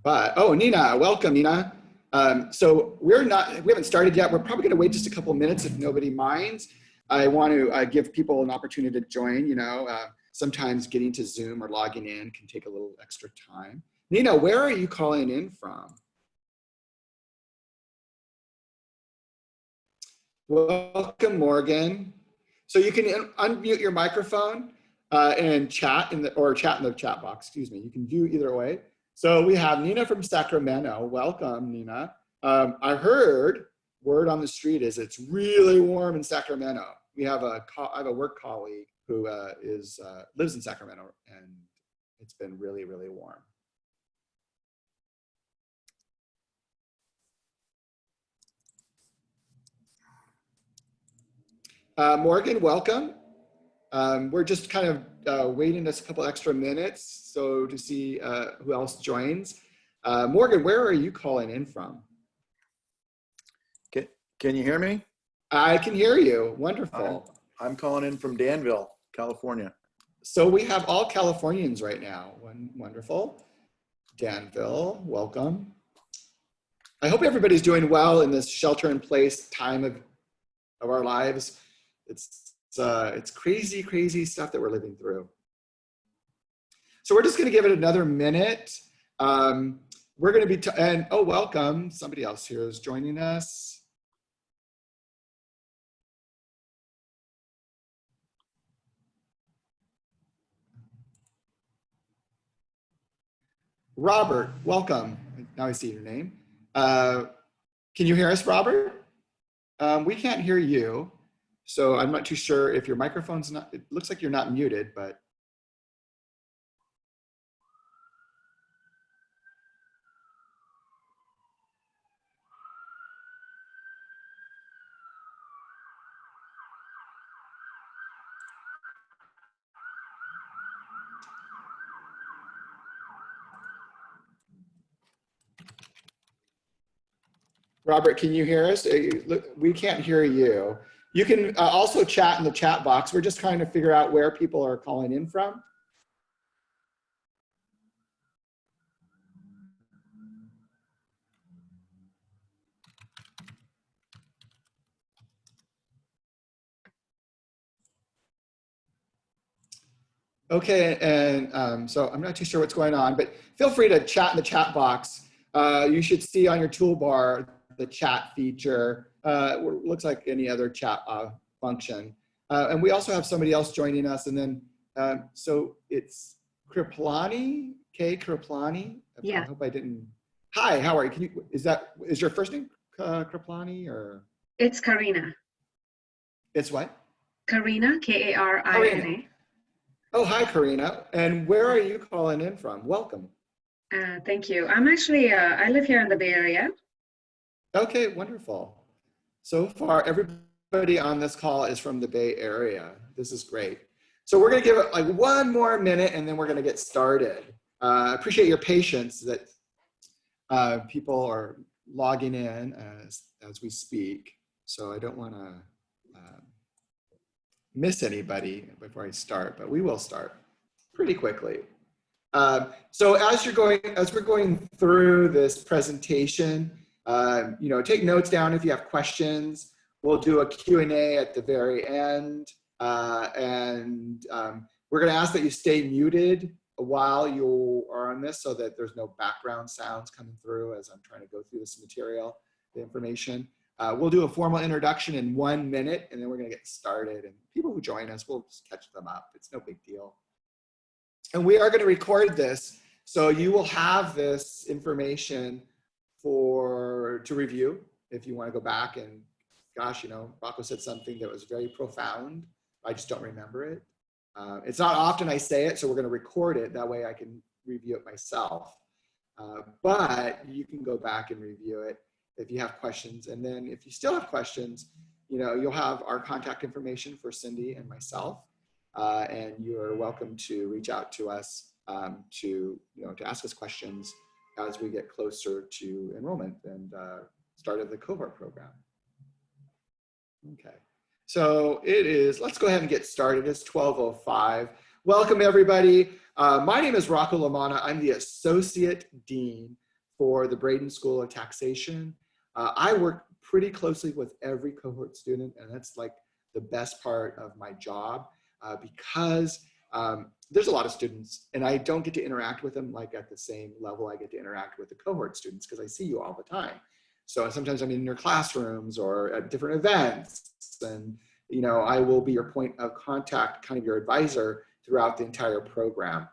But, oh, Nina, welcome, Nina. So we haven't started yet. We're probably going to wait just a couple of minutes if nobody minds. I want to give people an opportunity to join. Sometimes getting to Zoom or logging in can take a little extra time. Nina, where are you calling in from? Welcome, Morgan. So you can unmute your microphone and chat or chat in the chat box, excuse me. You can view either way. So we have Nina from Sacramento. Welcome, Nina. I heard word on the street is it's really warm in Sacramento. I have a work colleague who lives in Sacramento, and it's been really, really warm. Morgan, welcome. We're just kind of waiting just a couple extra minutes so to see who else joins. Morgan, where are you calling in from? Can you hear me? I can hear you. Wonderful. I'm calling in from Danville, California. So we have all Californians right now. Wonderful. Danville, welcome. I hope everybody's doing well in this shelter-in-place time of our lives. It's crazy, crazy stuff that we're living through. So we're just going to give it another minute. We're going to be, oh, welcome. Somebody else here is joining us. Robert, welcome. Now I see your name. Can you hear us, Robert? We can't hear you. So I'm not too sure if your microphone's not, it looks like you're not muted, but. Robert, can you hear us? We can't hear you. You can also chat in the chat box. We're just trying to figure out where people are calling in from. Okay, and so I'm not too sure what's going on, but feel free to chat in the chat box. You should see on your toolbar the chat feature. Looks like any other chat function. And we also have somebody else joining us, and then so it's Kriplani, K Kriplani. Yeah. I hope I didn't. Hi, how are you? Can you? Is your first name Kriplani or? It's Karina. It's what? Karina, K-A-R-I-N-A. Oh, hi, Karina. And where are you calling in from? Welcome. Thank you. I'm actually, I live here in the Bay Area. Okay, wonderful. So far, everybody on this call is from the Bay Area. This is great. So we're gonna give it like one more minute and then we're gonna get started. Appreciate your patience that people are logging in as we speak. So I don't wanna miss anybody before I start, but we will start pretty quickly. So as we're going through this presentation, take notes down if you have questions. We'll do a Q&A at the very end, and we're going to ask that you stay muted while you are on this so that there's no background sounds coming through as I'm trying to go through this material, the information. We'll do a formal introduction in 1 minute, and then we're going to get started. And people who join us, we'll just catch them up. It's no big deal. And we are going to record this, so you will have this information to review if you want to go back and, gosh, Rocco said something that was very profound. I just don't remember it. It's not often I say it, so we're going to record it. That way I can review it myself. But you can go back and review it if you have questions. And then if you still have questions, you'll have our contact information for Cindy and myself. And you are welcome to reach out to us to ask us questions as we get closer to enrollment and start of the cohort program. Okay, so let's go ahead and get started. It's 12:05. Welcome everybody. My name is Rocco Lamanna. I'm the Associate Dean for the Braden School of Taxation. I work pretty closely with every cohort student, and that's like the best part of my job because there's a lot of students and I don't get to interact with them like at the same level I get to interact with the cohort students because I see you all the time. So sometimes I'm in your classrooms or at different events, and you know, I will be your point of contact, kind of your advisor throughout the entire program.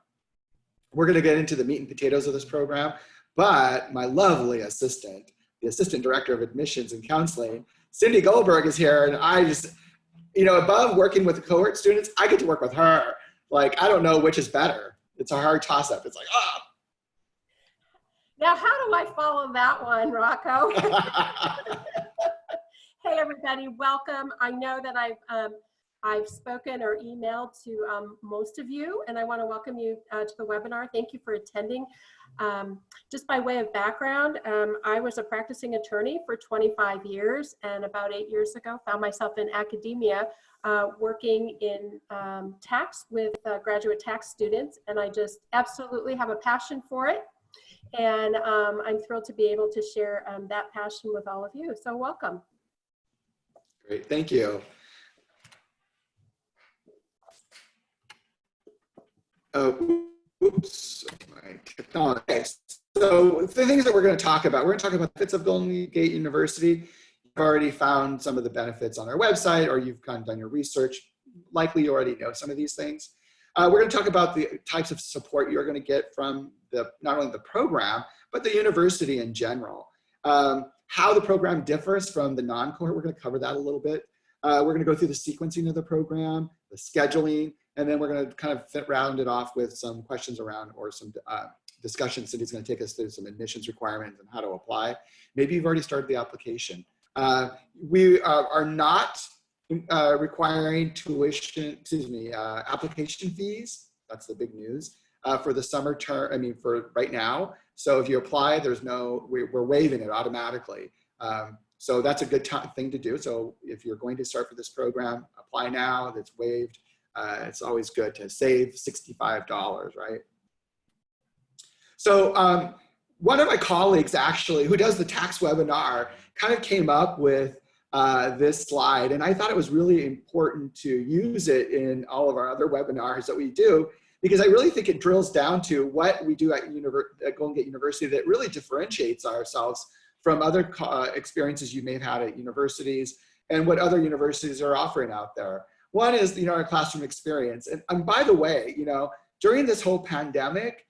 We're going to get into the meat and potatoes of this program, but my lovely assistant, the Assistant Director of Admissions and Counseling, Cindy Goldberg, is here, and I just, you know, above working with the cohort students, I get to work with her. Like, I don't know which is better. It's a hard toss-up. It's like, ah. Now, how do I follow that one, Rocco? Hey, everybody, welcome. I know that I've spoken or emailed to most of you, and I want to welcome you to the webinar. Thank you for attending. Just by way of background, I was a practicing attorney for 25 years, and about 8 years ago found myself in academia working in tax with graduate tax students, and I just absolutely have a passion for it. And I'm thrilled to be able to share that passion with all of you. So welcome. Great, thank you. Oh, oops, my technology. Okay, so the things that we're going to talk about, we're going to talk about the benefits of Golden Gate University. You've already found some of the benefits on our website, or you've kind of done your research. Likely you already know some of these things. We're going to talk about the types of support you're going to get from not only the program, but the university in general. How the program differs from the non-cohort, we're going to cover that a little bit. We're going to go through the sequencing of the program, the scheduling, and then we're going to kind of round it off with some questions around or some discussion. Cindy's going to take us through some admissions requirements and how to apply. Maybe you've already started the application. We are not requiring application fees. That's the big news for the summer term, for right now. So if you apply, we're waiving it automatically. So that's a good thing to do. So if you're going to start for this program, apply now, that's waived. It's always good to save $65, right? So one of my colleagues actually, who does the tax webinar, kind of came up with this slide, and I thought it was really important to use it in all of our other webinars that we do, because I really think it drills down to what we do at Golden Gate University that really differentiates ourselves from other experiences you may have had at universities and what other universities are offering out there. One is, our classroom experience. And by the way, during this whole pandemic,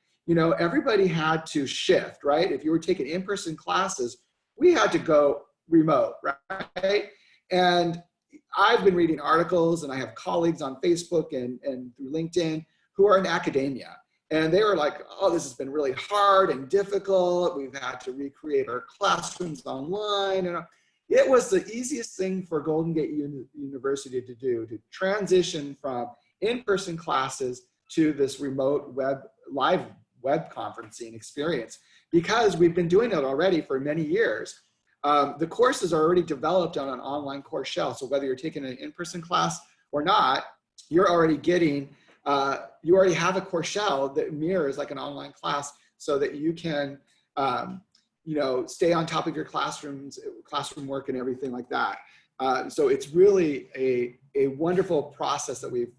everybody had to shift, right? If you were taking in-person classes, we had to go remote, right? And I've been reading articles, and I have colleagues on Facebook and through LinkedIn who are in academia. And they were like, oh, this has been really hard and difficult. We've had to recreate our classrooms online. And it was the easiest thing for Golden Gate University to do, to transition from in-person classes to this remote live web conferencing experience, because we've been doing it already for many years. The courses are already developed on an online course shell. So whether you're taking an in-person class or not, you're already getting, you already have a course shell that mirrors like an online class, so that you can, stay on top of your classroom work and everything like that. So it's really a wonderful process that we've,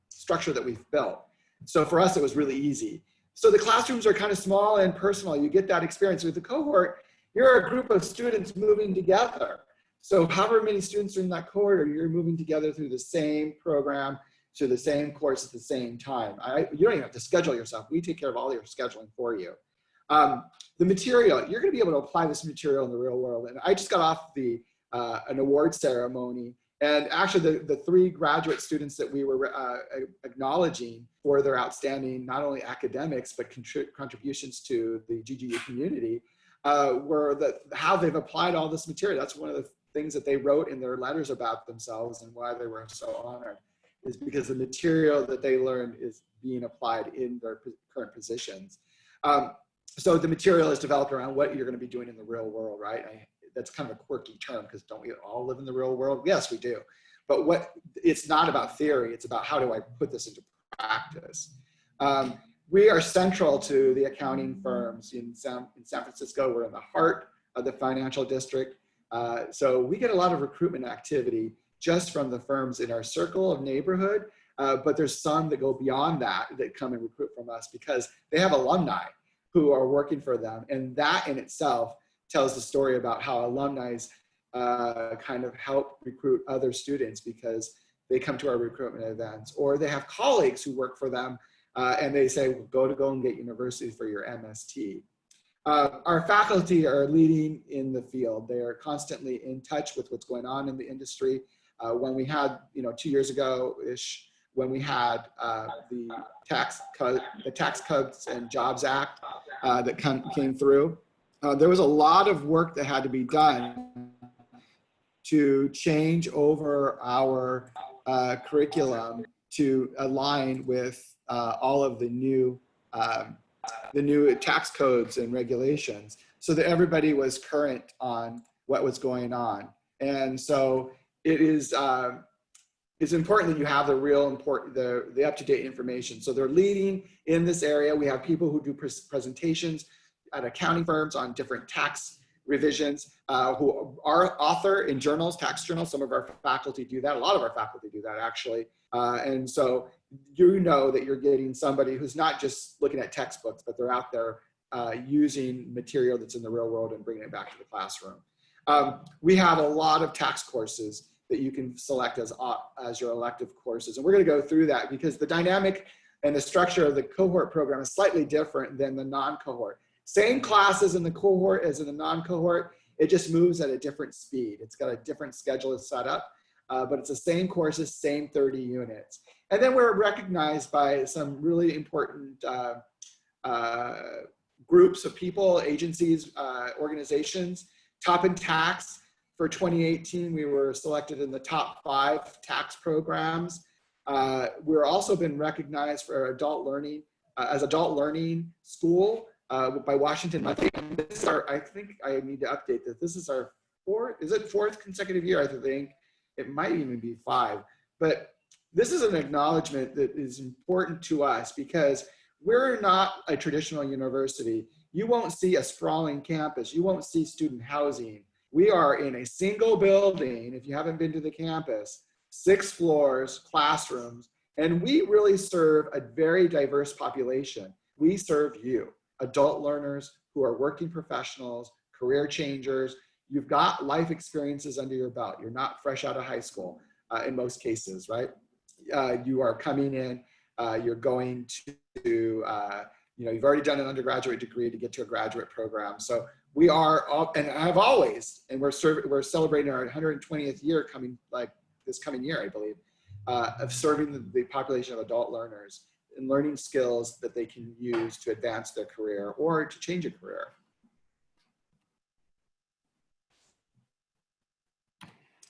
structure that we've built. So for us, it was really easy. So the classrooms are kind of small and personal. You get that experience with the cohort. You're a group of students moving together. So however many students are in that cohort, or you're moving together through the same program, to the same course at the same time. You don't even have to schedule yourself. We take care of all your scheduling for you. The material, you're going to be able to apply this material in the real world. And I just got off an award ceremony, and actually the 3 graduate students that we were acknowledging for their outstanding, not only academics, but contributions to the GGU community, were how they've applied all this material. That's one of the things that they wrote in their letters about themselves, and why they were so honored, is because the material that they learned is being applied in their current positions. So the material is developed around what you're going to be doing in the real world, right? That's kind of a quirky term, because don't we all live in the real world? Yes, we do. But it's not about theory. It's about, how do I put this into practice? we are central to the accounting firms in San Francisco. We're in the heart of the financial district. So we get a lot of recruitment activity just from the firms in our circle of neighborhood. But there's some that go beyond that come and recruit from us because they have alumni who are working for them. And that in itself tells the story about how alumni kind of help recruit other students because they come to our recruitment events, or they have colleagues who work for them and they say, well, go and get university for your MST. Our faculty are leading in the field. They are constantly in touch with what's going on in the industry. When we had, 2 years ago-ish, when we had the tax cuts and Jobs Act that came through, there was a lot of work that had to be done to change over our curriculum to align with all of the new tax codes and regulations so that everybody was current on what was going on. And so it is, it's important that you have the up-to-date information. So they're leading in this area. We have people who do presentations at accounting firms on different tax revisions, who are author in journals, tax journals. Some of our faculty do that. A lot of our faculty do that, actually. And so you know that you're getting somebody who's not just looking at textbooks, but they're out there using material that's in the real world and bringing it back to the classroom. We have a lot of tax courses that you can select as your elective courses. And we're going to go through that because the dynamic and the structure of the cohort program is slightly different than the non-cohort. Same classes in the cohort as in the non-cohort, it just moves at a different speed. It's got a different schedule set up, but it's the same courses, same 30 units. And then we're recognized by some really important groups of people, agencies, organizations. Top in Tax, for 2018, we were selected in the top 5 tax programs. We're also been recognized for adult learning, as adult learning school by Washington. I think I need to update this. This is our fourth consecutive year, I think. It might even be 5. But this is an acknowledgement that is important to us because we're not a traditional university. You won't see a sprawling campus. You won't see student housing. We are in a single building, if you haven't been to the campus, 6 floors, classrooms, and we really serve a very diverse population. We serve you, adult learners who are working professionals, career changers. You've got life experiences under your belt. You're not fresh out of high school in most cases, right? You are coming in, you're going to, you've already done an undergraduate degree to get to a graduate program. So we are, and have always, and we're celebrating our 120th year this coming year, I believe, of serving the population of adult learners and learning skills that they can use to advance their career or to change a career.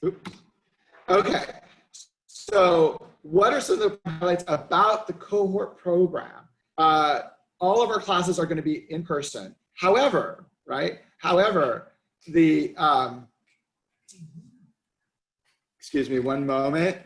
Oops. Okay, so what are some of the highlights about the cohort program? All of our classes are going to be in person. However, the, excuse me one moment.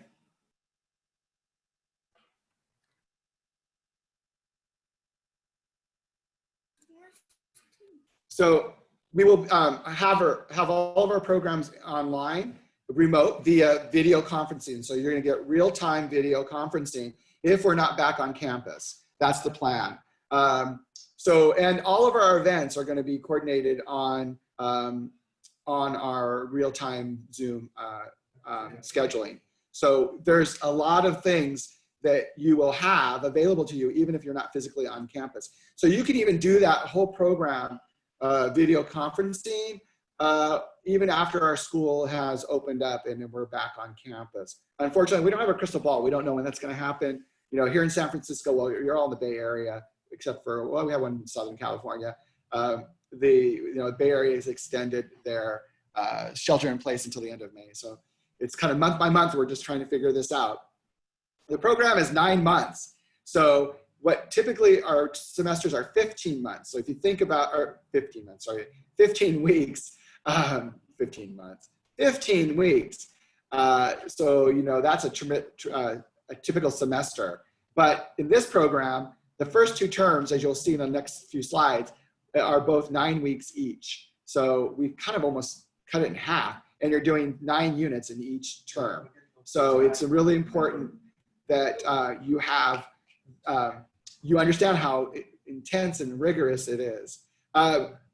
So we will have all of our programs online, remote, via video conferencing. So you're going to get real-time video conferencing if we're not back on campus. That's the plan. And all of our events are going to be coordinated on our real-time Zoom scheduling. So there's a lot of things that you will have available to you even if you're not physically on campus. So you can even do that whole program video conferencing even after our school has opened up and we're back on campus. Unfortunately, we don't have a crystal ball. We don't know when that's going to happen. Here in San Francisco, well, you're all in the Bay Area, except for, well, we have one in Southern California. The Bay Area has extended their shelter in place until the end of May. So it's kind of month by month, we're just trying to figure this out. The program is 9 months. So what typically our semesters are 15 months. So if you think about, 15 months, sorry, 15 weeks, 15 months, 15 weeks. So, that's a typical semester. But in this program, The first 2 terms, as you'll see in the next few slides, are both 9 weeks each. So we kind of almost cut it in half, and you're doing 9 units in each term. So it's really important that you understand how intense and rigorous it is.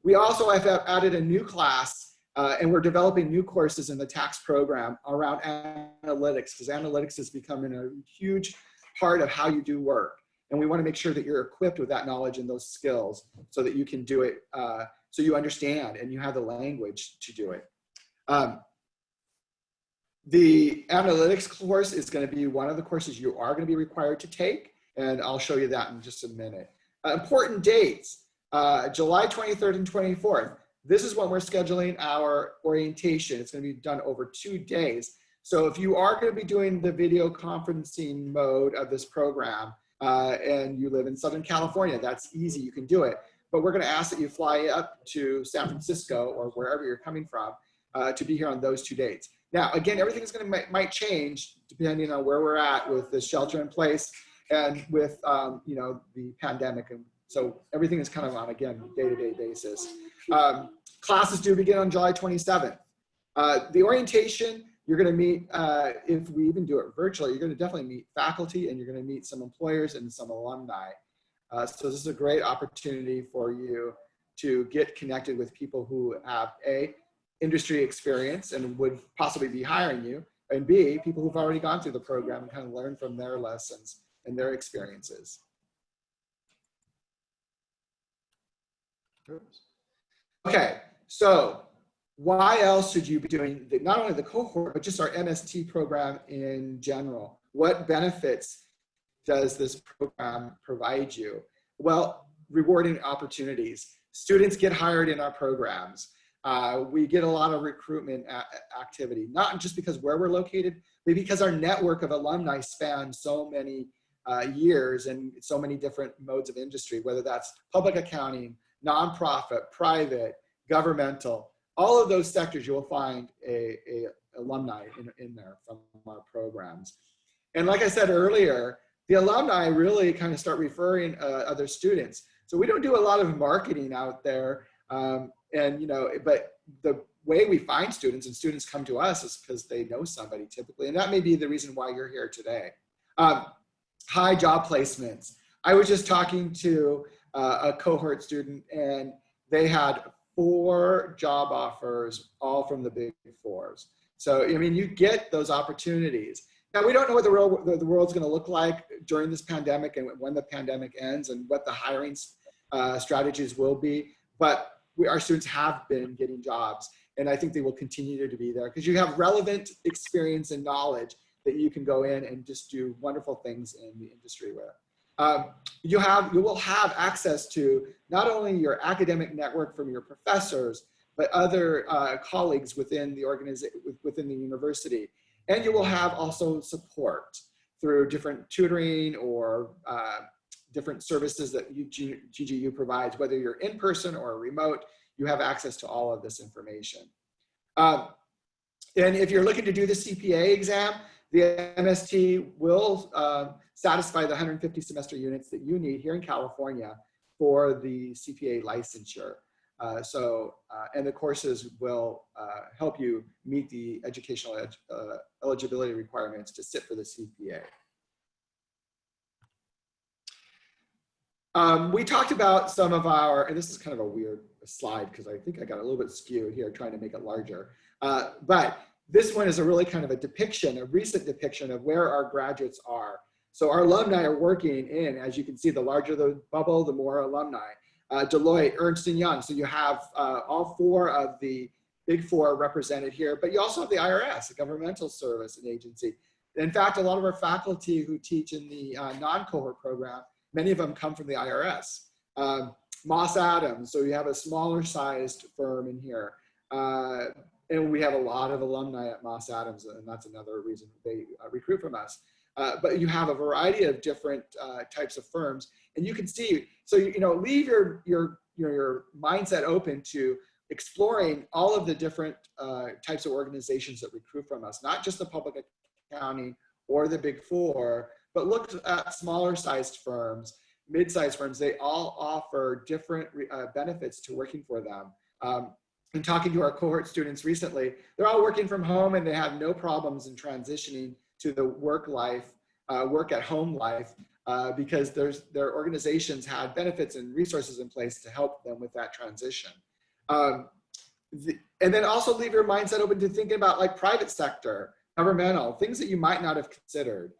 We also have added a new class, and we're developing new courses in the tax program around analytics, because analytics is becoming a huge part of how you do work. And we want to make sure that you're equipped with that knowledge and those skills so that you can do it, so you understand and you have the language to do it. The analytics course is going to be one of the courses you are going to be required to take, and I'll show you that in just a minute. Important dates, July 23rd and 24th. This is when we're scheduling our orientation. It's going to be done over 2 days. So if you are going to be doing the video conferencing mode of this program, and you live in Southern California, that's easy, you can do it. But we're going to ask that you fly up to San Francisco or wherever you're coming from to be here on those 2 dates. Now, again, everything is going to might change depending on where we're at with the shelter in place and with you know, the pandemic, and so everything is kind of on, again, day-to-day basis. Classes do begin on July 27th. The orientation, you're going to meet, if we even do it virtually, you're going to definitely meet faculty, and you're going to meet some employers and some alumni. So this is a great opportunity for you to get connected with people who have industry experience and would possibly be hiring you, and B, people who've already gone through the program and kind of learn from their lessons and their experiences. Oops. Okay, so why else should you be doing not only the cohort, but just our MST program in general? What benefits does this program provide you? Well, rewarding opportunities. Students get hired in our programs. We get a lot of recruitment activity, not just because where we're located, but because our network of alumni spans so many years and so many different modes of industry, whether that's public accounting, nonprofit, private, governmental. All of those sectors, you will find a alumni in there from our programs. And like I said earlier, the alumni really kind of start referring other students. So we don't do a lot of marketing out there, and you know, but the way we find students, and students come to us, is because they know somebody typically, and that may be the reason why you're here today. High job placements. I was just talking to a cohort student, and they had 4 job offers, all from the Big Fours. So, I mean, you get those opportunities. Now, we don't know what the world's going to look like during this pandemic and when the pandemic ends and what the hiring strategies will be, but our students have been getting jobs, and I think they will continue to be there because you have relevant experience and knowledge that you can go in and just do wonderful things in the industry with. You will have access to not only your academic network from your professors, but other colleagues within the organization, within the university. And you will have also support through different tutoring or different services that GGU provides, whether you're in person or remote, you have access to all of this information. And if you're looking to do the CPA exam, the MST will satisfy the 150 semester units that you need here in California for the CPA licensure. And the courses will help you meet the educational eligibility requirements to sit for the CPA. We talked about some of our, and this is kind of a weird slide because I think I got a little bit skewed here trying to make it larger. But this one is a really kind of a depiction, a recent depiction of where our graduates are. So our alumni are working in, as you can see, the larger the bubble, the more alumni. Deloitte, Ernst & Young. So you have all 4 of the Big Four represented here, but you also have the IRS, a governmental service and agency. In fact, a lot of our faculty who teach in the non-cohort program, many of them come from the IRS. Moss Adams, so you have a smaller sized firm in here. And we have a lot of alumni at Moss Adams, and that's another reason they recruit from us. But you have a variety of different types of firms, and you can see, so you know, leave your mindset open to exploring all of the different types of organizations that recruit from us, not just the public accounting or the Big Four, but look at smaller sized firms mid-sized firms, they all offer different benefits to working for them. In talking to our cohort students recently, they're all working from home and they have no problems in transitioning to the work life, work at home life, because their organizations had benefits and resources in place to help them with that transition. And then also leave your mindset open to thinking about like private sector, governmental, things that you might not have considered.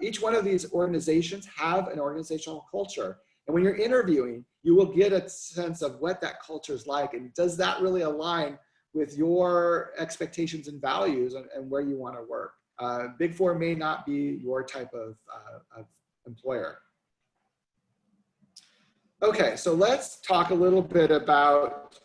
Each one of these organizations have an organizational culture. And when you're interviewing, you will get a sense of what that culture is like. And does that really align with your expectations and values and where you want to work? Big Four may not be your type of employer. Okay, so let's talk a little bit about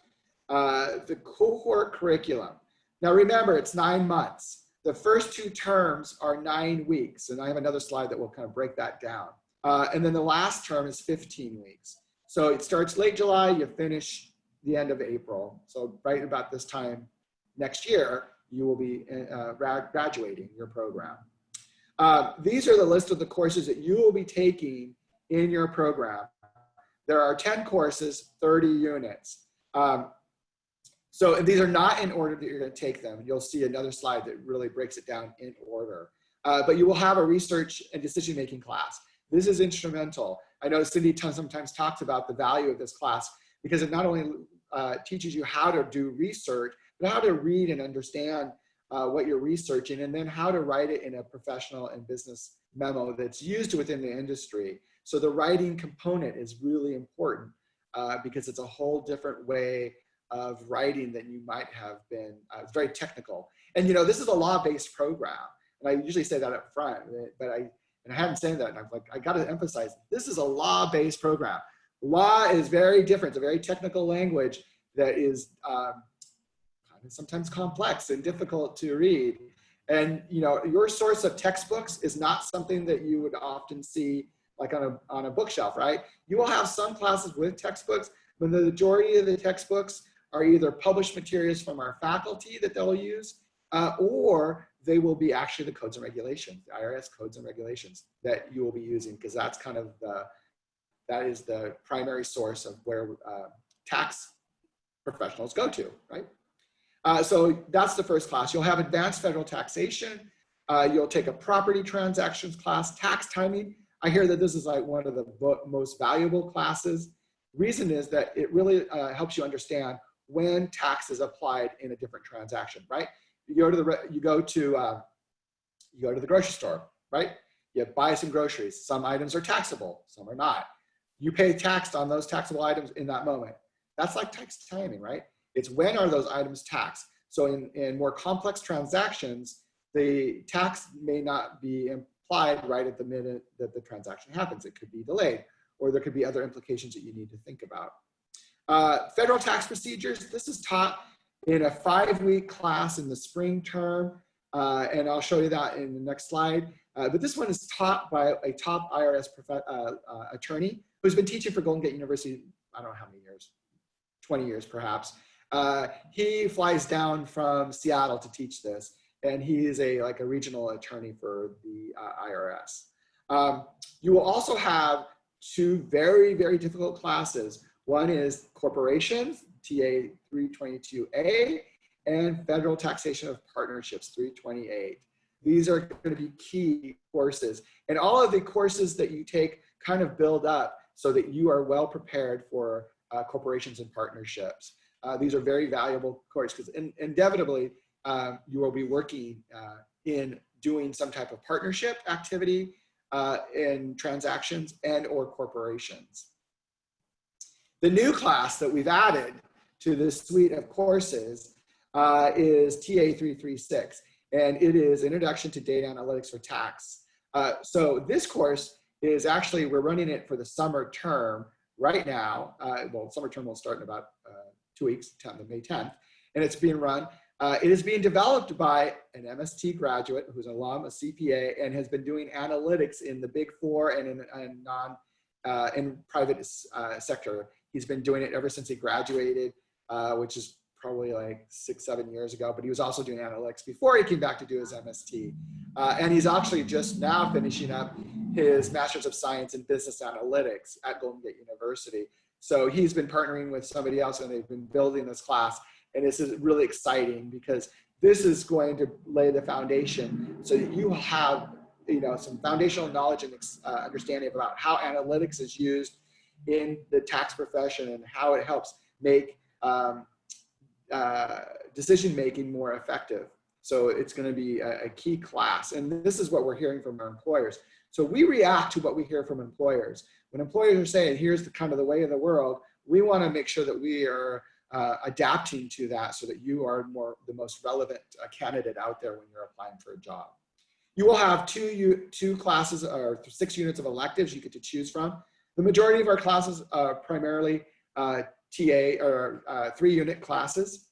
the cohort curriculum. Now remember, it's 9 months. The first 2 terms are 9 weeks, and I have another slide that will kind of break that down. And then the last term is 15 weeks. So it starts late July, you finish the end of April. So right about this time next year, you will be graduating your program. These are the list of the courses that you will be taking in your program. There are 10 courses, 30 units. So these are not in order that you're going to take them. You'll see another slide that really breaks it down in order. But you will have a research and decision-making class. This is instrumental. I know Cindy sometimes talks about the value of this class because it not only teaches you how to do research, but how to read and understand what you're researching, and then how to write it in a professional and business memo that's used within the industry. So the writing component is really important because it's a whole different way of writing than you might have been. It's very technical. And you know, this is a law-based program. And I usually say that up front, but I haven't said that. And I'm like, I gotta emphasize, this is a law-based program. Law is very different. It's a very technical language that is sometimes complex and difficult to read. And you know, your source of textbooks is not something that you would often see like on a bookshelf, right? You will have some classes with textbooks, but the majority of the textbooks are either published materials from our faculty that they'll use, or they will be actually the codes and regulations, the IRS codes and regulations that you will be using, because that's kind of that is the primary source of where tax professionals go to, right? So that's the first class. You'll have advanced federal taxation. You'll take a property transactions class, tax timing. I hear that this is like one of the most valuable classes. Reason is that it really helps you understand when tax is applied in a different transaction, right? You go to the grocery store, right? You buy some groceries. Some items are taxable, some are not. You pay tax on those taxable items in that moment. That's like tax timing, right? It's when are those items taxed. So in more complex transactions, the tax may not be applied right at the minute that the transaction happens. It could be delayed, or there could be other implications that you need to think about. Federal tax procedures, this is taught in a 5-week class in the spring term, and I'll show you that in the next slide. But this one is taught by a top IRS attorney who's been teaching for Golden Gate University, I don't know how many years, 20 years perhaps. He flies down from Seattle to teach this, and he is like a regional attorney for the IRS. You will also have 2 very, very difficult classes. One is corporations, TA 322A, and federal taxation of partnerships, 328. These are going to be key courses. And all of the courses that you take kind of build up so that you are well prepared for corporations and partnerships. These are very valuable courses because inevitably you will be working in doing some type of partnership activity in transactions and or corporations. The new class that we've added to this suite of courses is TA 336, and it is Introduction to Data Analytics for Tax. So this course is actually, we're running it for the summer term right now. Well, summer term will start in about 2 weeks, May 10th, and it's being run. It is being developed by an MST graduate who's an alum, a CPA, and has been doing analytics in the Big Four and in private sector. He's been doing it ever since he graduated, which is probably like 6-7 years ago, but he was also doing analytics before he came back to do his MST. And he's actually just now finishing up his Master's of Science in Business Analytics at Golden Gate University. So he's been partnering with somebody else and they've been building this class. And this is really exciting because this is going to lay the foundation so that you have, you know, some foundational knowledge and understanding about how analytics is used in the tax profession and how it helps make decision-making more effective. So it's going to be a key class. And this is what we're hearing from our employers. So we react to what we hear from employers. When employers are saying, here's the kind of the way of the world, we want to make sure that we are adapting to that so that you are the most relevant candidate out there when you're applying for a job. You will have two classes or 6 units of electives you get to choose from. The majority of our classes are primarily TA or 3-unit classes.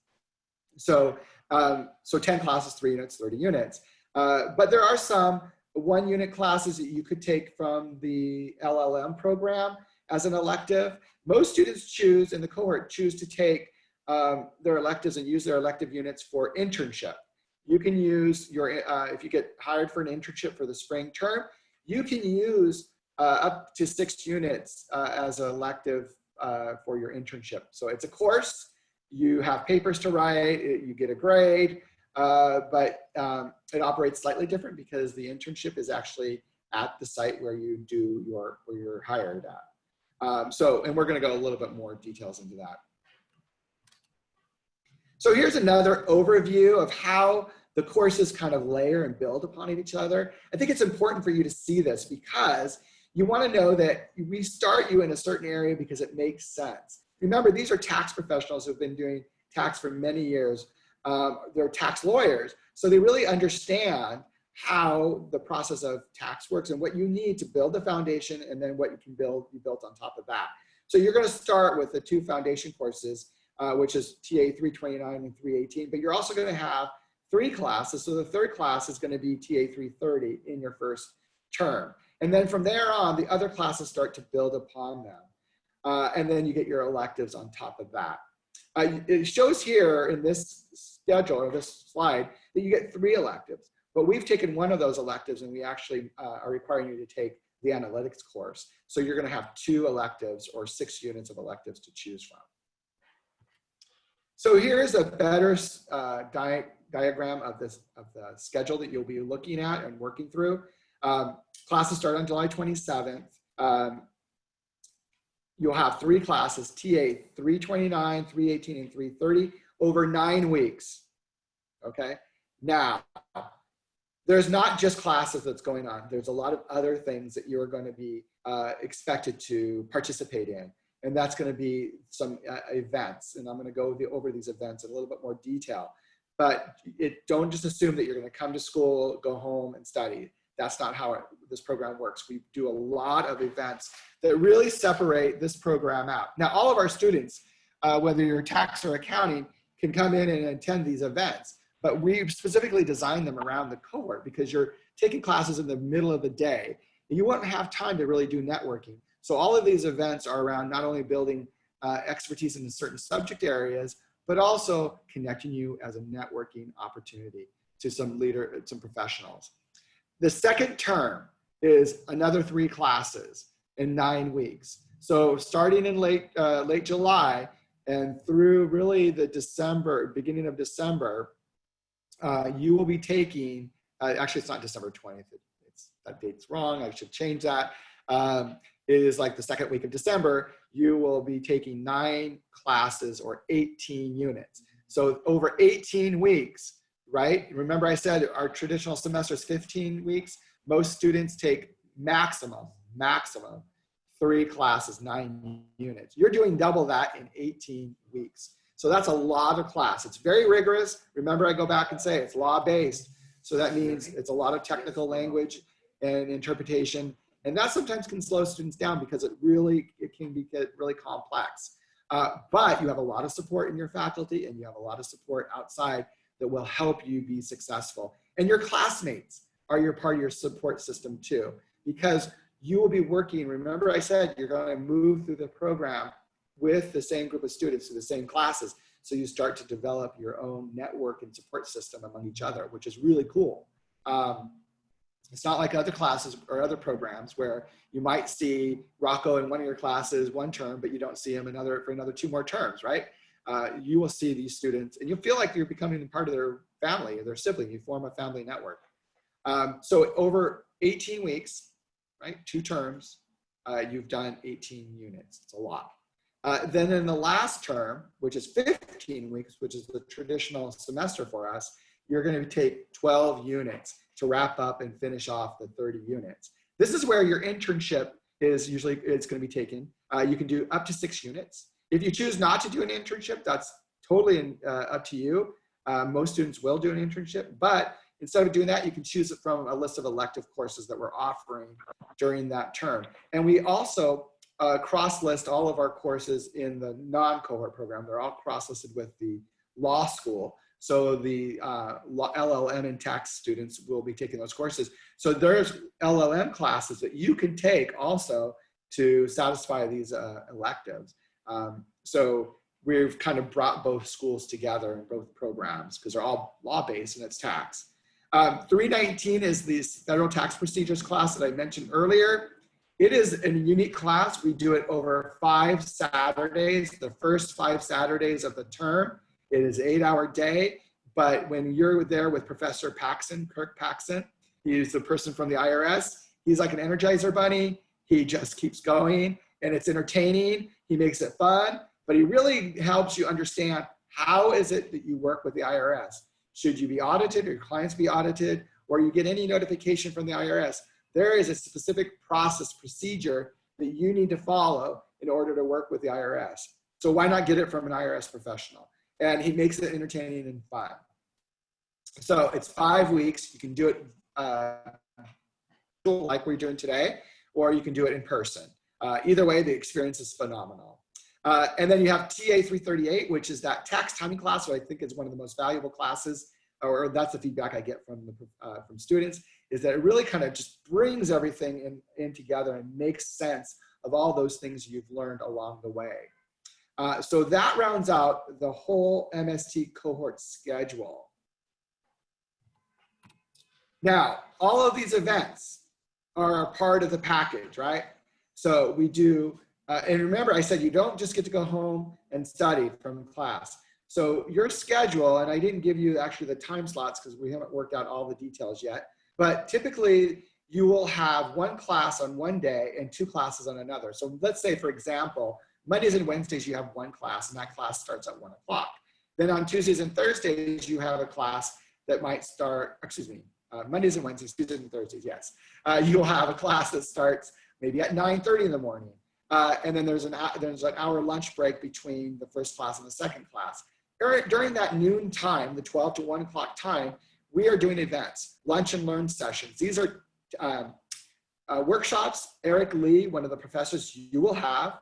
So 10 classes, 3 units, 30 units. But there are some 1-unit classes that you could take from the LLM program as an elective. Most students choose in the cohort choose to take their electives and use their elective units for internship. You can use your, if you get hired for an internship for the spring term, you can use up to 6 units as an elective for your internship. So it's a course, you have papers to write, you get a grade, but it operates slightly different because the internship is actually at the site where you do where you're hired at. And we're gonna go a little bit more details into that. So here's another overview of how the courses kind of layer and build upon each other. I think it's important for you to see this because you want to know that we start you in a certain area because it makes sense. Remember, these are tax professionals who've been doing tax for many years. They're tax lawyers, so they really understand how the process of tax works and what you need to build the foundation and then what you can be built on top of that. So you're going to start with the 2 foundation courses, which is TA 329 and 318, but you're also going to have 3 classes. So the 3rd class is going to be TA 330 in your first term. And then from there on, the other classes start to build upon them. And then you get your electives on top of that. It shows here in this schedule or this slide that you get 3 electives, but we've taken one of those electives and we actually are requiring you to take the analytics course. So you're going to have 2 electives or 6 units of electives to choose from. So here's a better diagram of the schedule that you'll be looking at and working through. Classes start on July 27th. You'll have 3 classes, TA 329, 318, and 330 over 9 weeks, okay? Now, there's not just classes that's going on. There's a lot of other things that you're going to be expected to participate in. And that's going to be some events. And I'm going to go over these events in a little bit more detail. But don't just assume that you're going to come to school, go home, and study. That's not how this program works. We do a lot of events that really separate this program out. Now, all of our students, whether you're tax or accounting, can come in and attend these events. But we specifically designed them around the cohort because you're taking classes in the middle of the day. And you won't have time to really do networking. So all of these events are around not only building expertise in certain subject areas, but also connecting you as a networking opportunity to some professionals. The second term is another 3 classes in 9 weeks. So starting in late July and through really the beginning of December, you will be taking, actually it's not December 20th, that date's wrong, I should change that. It is like the 2nd week of December, you will be taking 9 classes or 18 units. So over 18 weeks, right? Remember I said our traditional semester is 15 weeks. Most students take maximum 3 classes, 9 units. You're doing double that in 18 weeks. So that's a lot of class. It's very rigorous. Remember I go back and say it's law-based. So that means it's a lot of technical language and interpretation. And that sometimes can slow students down because it can get really complex. But you have a lot of support in your faculty and you have a lot of support outside that will help you be successful. And your classmates are part of your support system too, because you will be working, remember I said you're going to move through the program with the same group of students through the same classes. So you start to develop your own network and support system among each other, which is really cool. It's not like other classes or other programs where you might see Rocco in one of your classes one term, but you don't see him for another 2 more terms, right? You will see these students and you'll feel like you're becoming part of their family or their sibling. You form a family network. So over 18 weeks, right, 2 terms, you've done 18 units. It's a lot. Then in the last term, which is 15 weeks, which is the traditional semester for us, you're going to take 12 units to wrap up and finish off the 30 units. This is where your internship is usually, it's going to be taken. You can do up to 6 units. If you choose not to do an internship, that's totally up to you. Most students will do an internship, but instead of doing that, you can choose it from a list of elective courses that we're offering during that term. And we also cross-list all of our courses in the non-cohort program. They're all cross-listed with the law school. So the LLM and tax students will be taking those courses. So there's LLM classes that you can take also to satisfy these electives. So we've kind of brought both schools together in both programs because they're all law-based and it's tax. 319 is this federal tax procedures class that I mentioned earlier. It is a unique class. We do it over 5 Saturdays, the first 5 Saturdays of the term. It is an 8-hour day, but when you're there with Professor Paxson, Kirk Paxson, he's the person from the IRS. He's like an Energizer bunny. He just keeps going and it's entertaining. He makes it fun, but he really helps you understand how is it that you work with the IRS. Should you be audited or your clients be audited or you get any notification from the IRS? There is a specific process procedure that you need to follow in order to work with the IRS. So why not get it from an IRS professional? And he makes it entertaining and fun. So it's 5 weeks. You can do it like we're doing today, or you can do it in person. Either way, the experience is phenomenal. And then you have TA 338, which is that tax timing class, which I think is one of the most valuable classes, or that's the feedback I get from students, is that it really kind of just brings everything in together and makes sense of all those things you've learned along the way. So that rounds out the whole MST cohort schedule. Now, all of these events are a part of the package, right? So we do, and remember I said you don't just get to go home and study from class. So your schedule, and I didn't give you actually the time slots because we haven't worked out all the details yet, but typically you will have 1 class on one day and 2 classes on another. So let's say, for example, Mondays and Wednesdays you have 1 class and that class starts at 1 o'clock. Then on Tuesdays and Thursdays you have a class that might start, Mondays and Wednesdays, Tuesdays and Thursdays, yes. You'll have a class that starts maybe at 9:30 in the morning. And then there's an hour lunch break between the first class and the second class. During that noon time, the 12 to 1 o'clock time, we are doing events, lunch and learn sessions. These are workshops. Eric Lee, one of the professors you will have,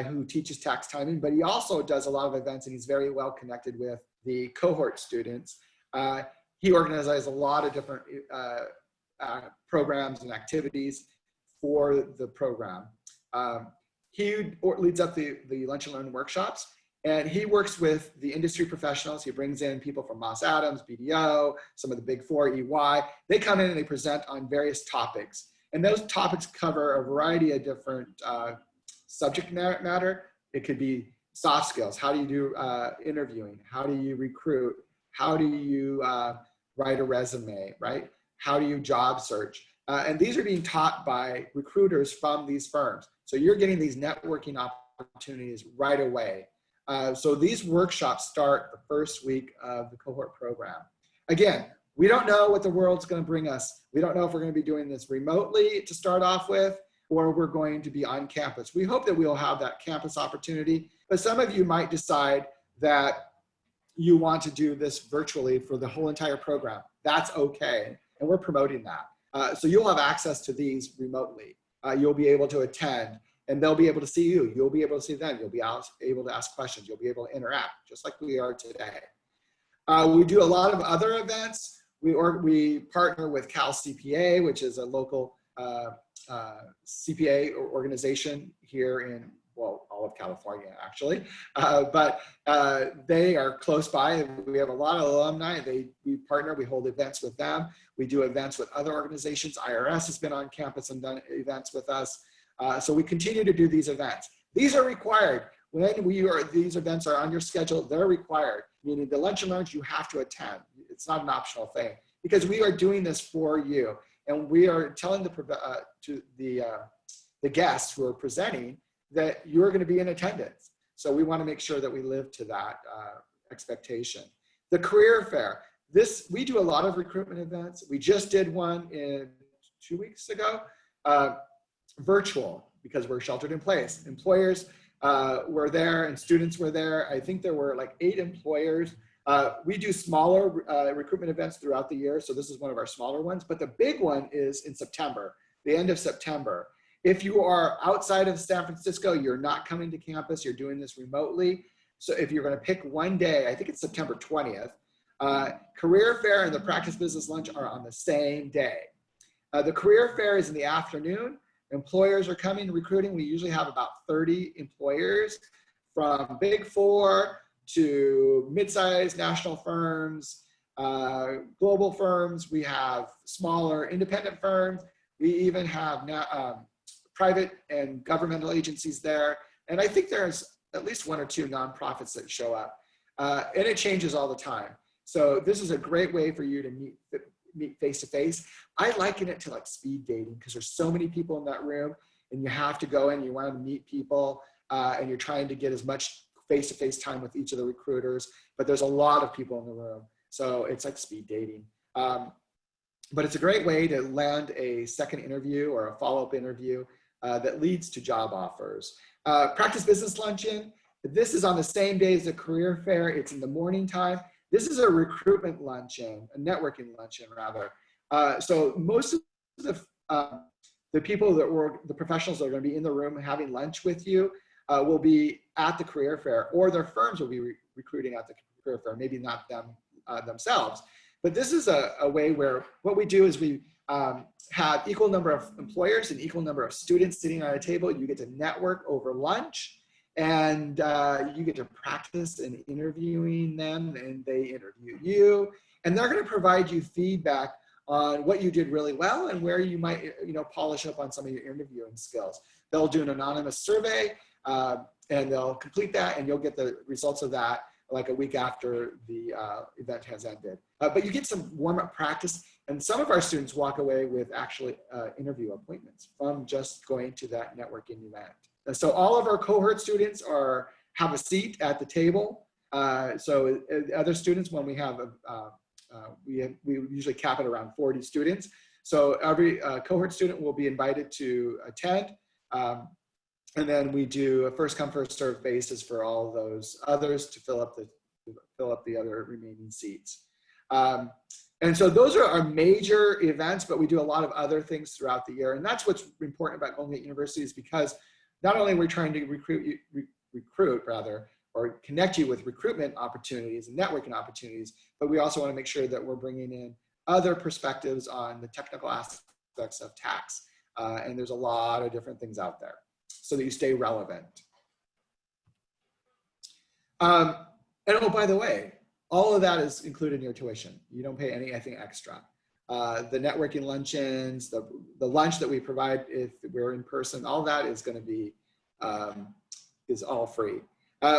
who teaches tax timing, but he also does a lot of events and he's very well connected with the cohort students. He organizes a lot of different programs and activities for the program. He leads up the lunch and learn workshops, and he works with the industry professionals. He brings in people from Moss Adams, BDO, some of the big 4, EY. They come in and they present on various topics. And those topics cover a variety of different subject matter. It could be soft skills. How do you do interviewing? How do you recruit? How do you write a resume, right? How do you job search? And these are being taught by recruiters from these firms. So you're getting these networking opportunities right away. So these workshops start the first week of the cohort program. Again, we don't know what the world's going to bring us. We don't know if we're going to be doing this remotely to start off with, or we're going to be on campus. We hope that we'll have that campus opportunity, but some of you might decide that you want to do this virtually for the whole entire program. That's okay, and we're promoting that. So you'll have access to these remotely. You'll be able to attend, and they'll be able to see you. You'll be able to see them. You'll be able to ask questions. You'll be able to interact, just like we are today. We do a lot of other events. We partner with Cal CPA, which is a local CPA organization here in well, all of California actually, but they are close by. We have a lot of alumni. We partner, we hold events with them. We do events with other organizations. IRS has been on campus and done events with us. So we continue to do these events. These are required. When these events are on your schedule, they're required, meaning the lunch and learns you have to attend. It's not an optional thing because we are doing this for you. And we are telling the guests who are presenting that you're going to be in attendance. So we want to make sure that we live to that expectation. The career fair. We do a lot of recruitment events. We just did one 2 weeks ago, virtual, because we're sheltered in place. Employers were there and students were there. I think there were like 8 employers. We do smaller recruitment events throughout the year. So this is one of our smaller ones, but the big one is in September, the end of September. If you are outside of San Francisco, you're not coming to campus, you're doing this remotely. So if you're gonna pick one day, I think it's September 20th, career fair and the practice business lunch are on the same day. The career fair is in the afternoon. Employers are coming recruiting. We usually have about 30 employers from Big 4 to mid-sized national firms, global firms. We have smaller independent firms. We even have private and governmental agencies there. And I think there's at least 1 or 2 nonprofits that show up. And it changes all the time. So this is a great way for you to meet face-to-face. I liken it to like speed dating because there's so many people in that room and you have to go in, you want to meet people and you're trying to get as much face-to-face time with each of the recruiters, but there's a lot of people in the room. So it's like speed dating. But it's a great way to land a second interview or a follow-up interview that leads to job offers. Practice business luncheon. This is on the same day as the career fair. It's in the morning time. This is a recruitment luncheon, a networking luncheon rather. So most of the people the professionals that are going to be in the room having lunch with you will be at the career fair, or their firms will be recruiting at the career fair, maybe not them themselves. But this is a way where what we do is we have equal number of employers and equal number of students sitting at a table. You get to network over lunch. And you get to practice in interviewing them and they interview you. And they're gonna provide you feedback on what you did really well and where you might polish up on some of your interviewing skills. They'll do an anonymous survey and they'll complete that and you'll get the results of that like a week after the event has ended. But you get some warm-up practice and some of our students walk away with actually interview appointments from just going to that networking event. So all of our cohort students have a seat at the table. So other students, when we have, we usually cap it around 40 students. So every cohort student will be invited to attend. And then we do a first come, first served basis for all those others to fill up the other remaining seats. And so those are our major events, but we do a lot of other things throughout the year. And that's what's important about Golden Gate University is because not only are we trying to recruit or connect you with recruitment opportunities and networking opportunities, but we also want to make sure that we're bringing in other perspectives on the technical aspects of tax. And there's a lot of different things out there so that you stay relevant. And oh, by the way, all of that is included in your tuition. You don't pay anything extra. The networking luncheons, the lunch that we provide if we're in person, all that is going to be, is all free.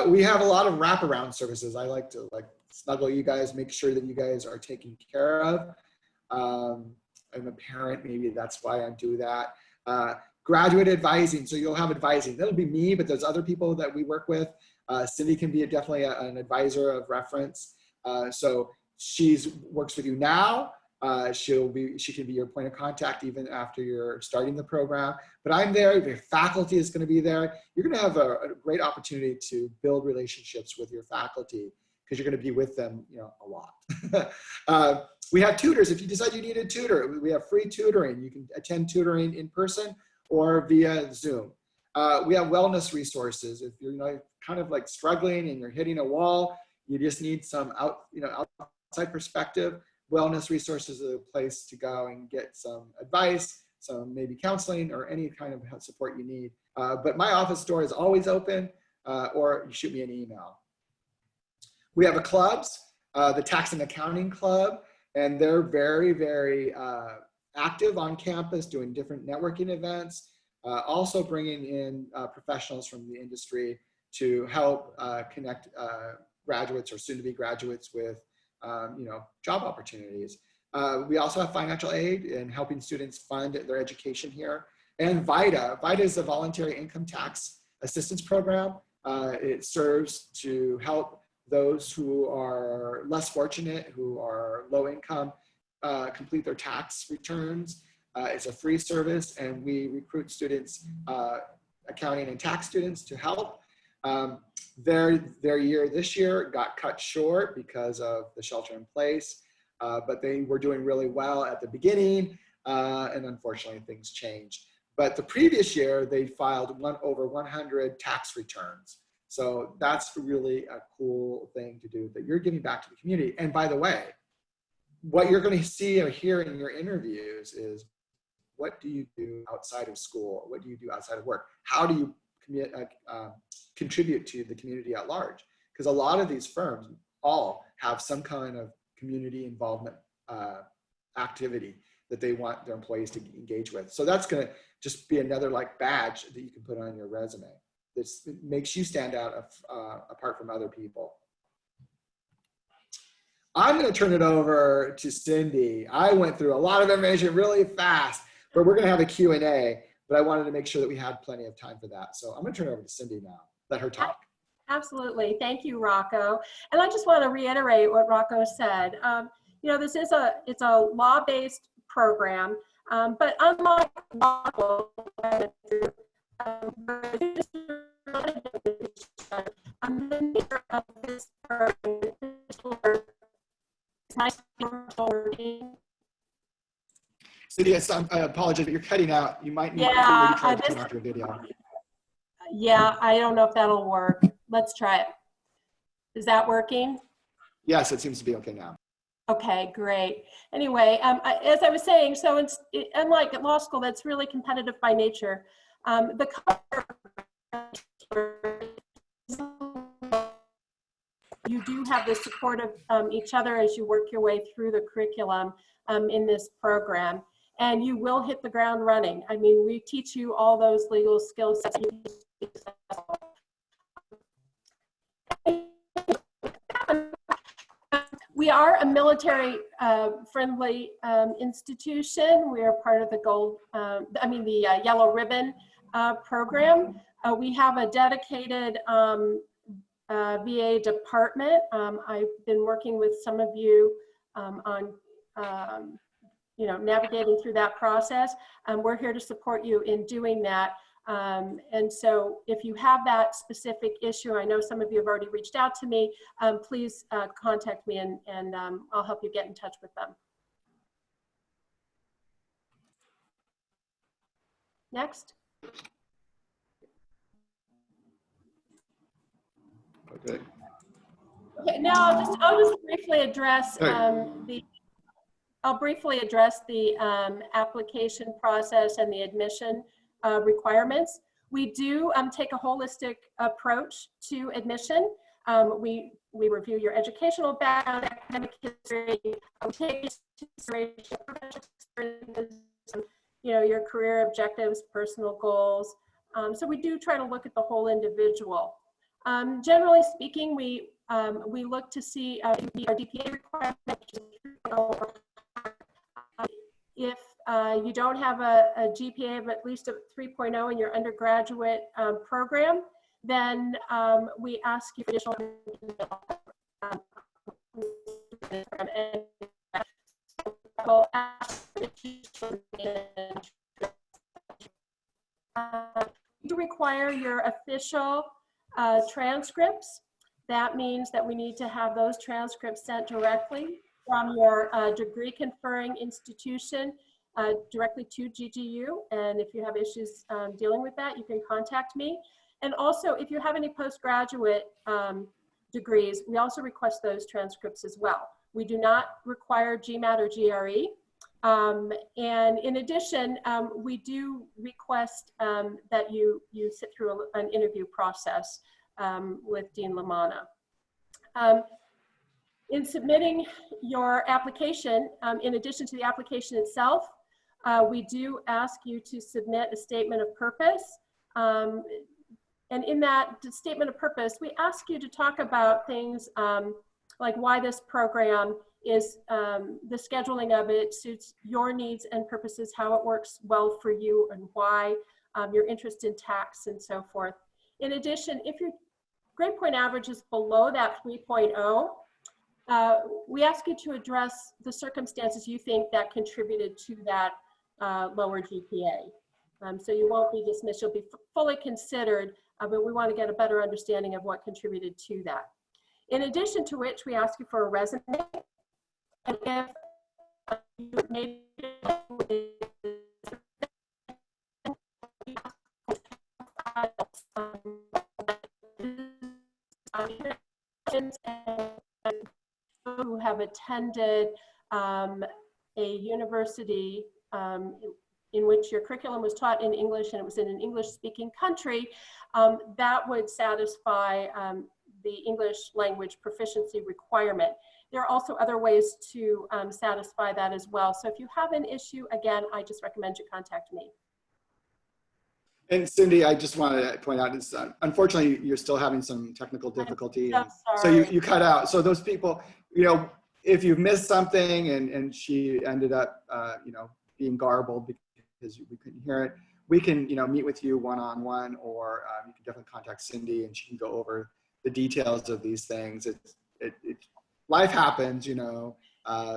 We have a lot of wraparound services. I like to snuggle you guys, make sure that you guys are taken care of. I'm a parent, maybe that's why I do that. Graduate advising, so you'll have advising. That'll be me, but there's other people that we work with. Cindy can be definitely an advisor of reference. So she works with you now. She can be your point of contact even after you're starting the program. But I'm there, your faculty is going to be there. You're going to have a great opportunity to build relationships with your faculty because you're going to be with them, a lot. We have tutors. If you decide you need a tutor, we have free tutoring. You can attend tutoring in person or via Zoom. We have wellness resources. If you're kind of like struggling and you're hitting a wall, you just need some outside perspective. Wellness resources are a place to go and get some advice, some maybe counseling or any kind of support you need. But my office door is always open, or you shoot me an email. We have a clubs, the Tax and Accounting Club, and they're very, very active on campus doing different networking events, also bringing in professionals from the industry to help connect graduates or soon-to-be graduates with job opportunities. We also have financial aid in helping students fund their education here. And VITA. VITA is a voluntary income tax assistance program. It serves to help those who are less fortunate, who are low income, complete their tax returns. It's a free service, and we recruit students, accounting and tax students, to help. Their year this year got cut short because of the shelter in place, but they were doing really well at the beginning, and unfortunately things changed. But the previous year, they filed over 100 tax returns. So that's really a cool thing to do, that you're giving back to the community. And by the way, what you're going to see or hear in your interviews is, what do you do outside of school? What do you do outside of work? How do you contribute to the community at large? Because a lot of these firms all have some kind of community involvement activity that they want their employees to engage with. So that's going to just be another badge that you can put on your resume. This makes you stand out apart from other people. I'm going to turn it over to Cindy. I went through a lot of information really fast, but we're going to have a Q&A, but I wanted to make sure that we had plenty of time for that. So I'm going to turn it over to Cindy now. Let her talk. Absolutely. Thank you, Rocco. And I just want to reiterate what Rocco said. This is it's a law-based program, but unlike Rocco, Cindy, I apologize, but you're cutting out. You might need to try to turn off your video. Yeah, I don't know if that'll work. Let's try it. Is that working? Yes, it seems to be okay now. Okay, great. Anyway, as I was saying, so unlike at law school, that's really competitive by nature. You do have the support of each other as you work your way through the curriculum in this program, and you will hit the ground running. I mean, we teach you all those legal skills that you need to be successful. We are a military friendly institution. We are part of the the Yellow Ribbon program. We have a dedicated VA department. I've been working with some of you on navigating through that process. We're here to support you in doing that. And so if you have that specific issue, I know some of you have already reached out to me, please contact me and I'll help you get in touch with them. Next. Okay. Okay, now I'll just briefly address the application process and the admission requirements. We do take a holistic approach to admission. We review your educational background, academic history, take into consideration professional experiences, your career objectives, personal goals. So we do try to look at the whole individual. Generally speaking, we look to see our GPA requirement. If you don't have a GPA of at least a 3.0 in your undergraduate program, then we ask you for additional you require your official transcripts. That means that we need to have those transcripts sent directly from your degree conferring institution directly to GGU. And if you have issues dealing with that, you can contact me. And also, if you have any postgraduate degrees, we also request those transcripts as well. We do not require GMAT or GRE. And in addition, we do request that you sit through an interview process with Dean Lamanna. In submitting your application, in addition to the application itself, we do ask you to submit a statement of purpose. And in that statement of purpose, we ask you to talk about things like why this program is, the scheduling of it suits your needs and purposes, how it works well for you, and why, your interest in tax and so forth. In addition, if your grade point average is below that 3.0, we ask you to address the circumstances you think that contributed to that lower GPA. So you won't be dismissed, you'll be fully considered, but we want to get a better understanding of what contributed to that. In addition to which, we ask you for a resume. And if you made who have attended a university in which your curriculum was taught in English and it was in an English-speaking country, that would satisfy the English language proficiency requirement. There are also other ways to satisfy that as well. So if you have an issue, again, I just recommend you contact me. And Cindy, I just want to point out, is unfortunately, you're still having some technical difficulty. So you cut out. So those people, you know, if you've missed something and she ended up, you know, being garbled because we couldn't hear it, we can, you know, meet with you one-on-one, or you can definitely contact Cindy and she can go over the details of these things. Life happens, you know,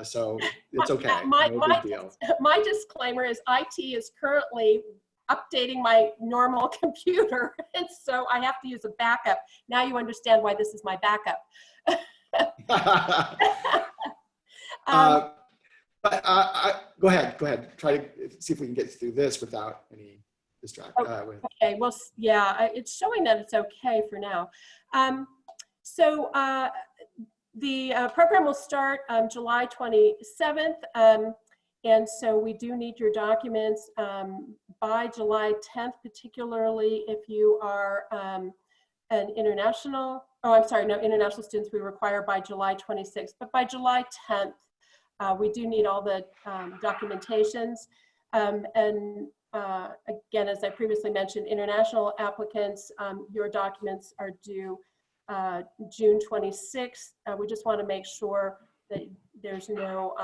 so it's okay. No big deal. My disclaimer is IT is currently updating my normal computer, and so I have to use a backup. Now you understand why this is my backup. But go ahead. Try to see if we can get through this without any distraction. Okay, well, yeah, it's showing that it's okay for now. The program will start July 27th. And so we do need your documents by July 10th, particularly if you are an international, international students we require by July 26th, but by July 10th, we do need all the documentations. Again, as I previously mentioned, international applicants, your documents are due June 26th. We just want to make sure that there's no,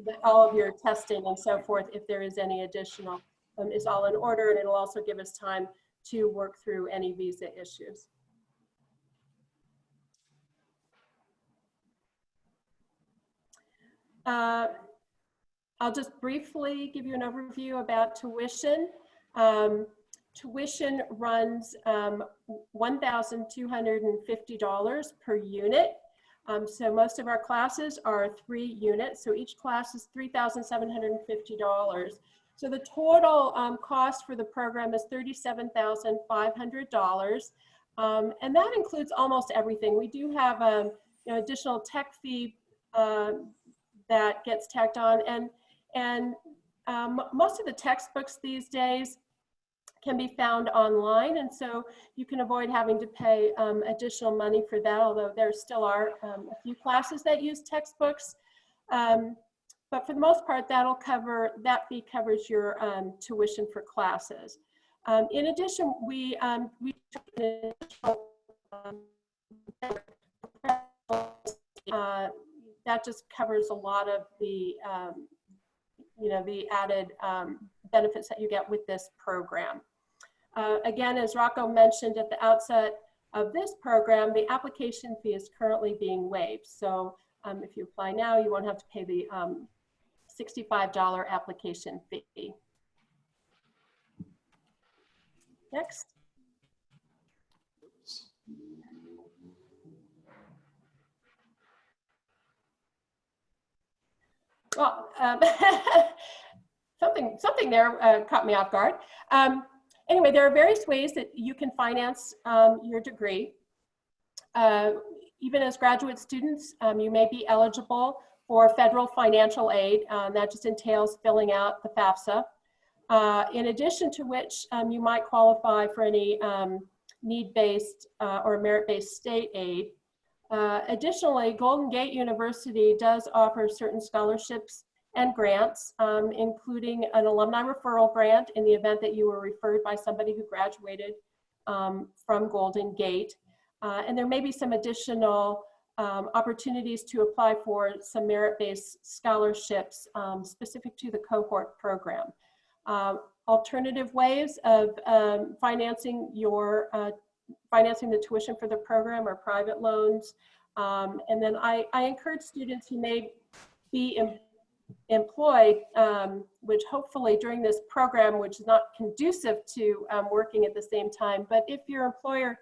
that all of your testing and so forth, if there is any additional, is all in order, and it'll also give us time to work through any visa issues. I'll just briefly give you an overview about tuition. Tuition runs $1,250 per unit. So most of our classes are 3 units. So each class is $3,750. So the total cost for the program is $37,500. And that includes almost everything. We do have additional tech fee that gets tacked on. And most of the textbooks these days can be found online, and so you can avoid having to pay additional money for that, although there still are a few classes that use textbooks. But for the most part, that fee covers your tuition for classes. In addition, that just covers a lot of the the added benefits that you get with this program. Again, as Rocco mentioned at the outset of this program, the application fee is currently being waived. So if you apply now, you won't have to pay the $65 application fee. Next. Well, something there caught me off guard. Anyway, there are various ways that you can finance your degree. Even as graduate students, you may be eligible for federal financial aid. That just entails filling out the FAFSA. In addition to which, you might qualify for any need-based or merit-based state aid. Additionally, Golden Gate University does offer certain scholarships and grants, including an alumni referral grant in the event that you were referred by somebody who graduated from Golden Gate. And there may be some additional opportunities to apply for some merit-based scholarships specific to the cohort program. Alternative ways of financing the tuition for the program are private loans. And then I encourage students who may be employed, which hopefully during this program, which is not conducive to working at the same time, but if your employer,